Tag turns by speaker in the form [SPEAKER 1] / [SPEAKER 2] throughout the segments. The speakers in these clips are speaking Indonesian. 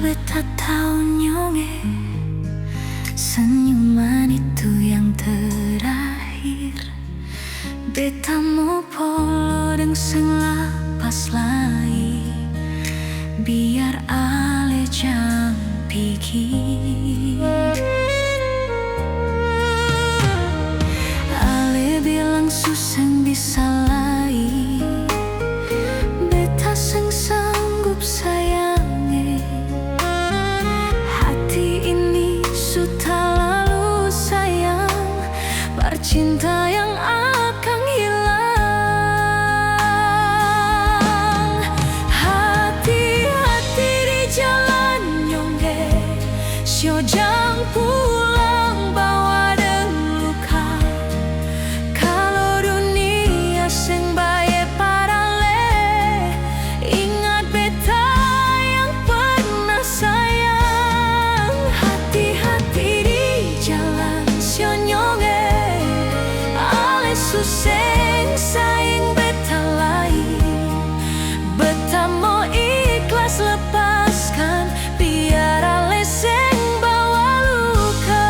[SPEAKER 1] beta tahu nyonge, senyuman itu yang terakhir. Beta mau polo deng sing lapas lai, biar ale jang pikir. Ale bilang susah bisa lai, beta sing sanggup sayangi. Hati ini sudah lalu sayang, percinta yang akan hilang. Hati-hati di jalan nyongge, sio jang pulang bawa deng luka. Kalau dunia sing bae parale, ingat beta yang pernah sayang. Hati-hati di jalan sio nyonge, ale suseng saing beta lain. Beta mau ikhlas lepaskan, biar ale seng bawa luka.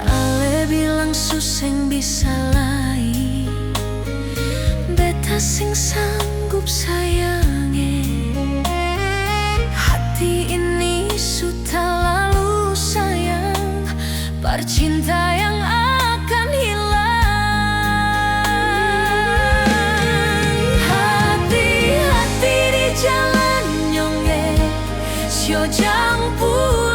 [SPEAKER 1] Ale bilang suseng bisa lai, beta sing sanggup sayangi. Hati ini sudah lalu sayang, percinta yang akan hilang. Hati-hati di jalan nyonge, sio jang pulang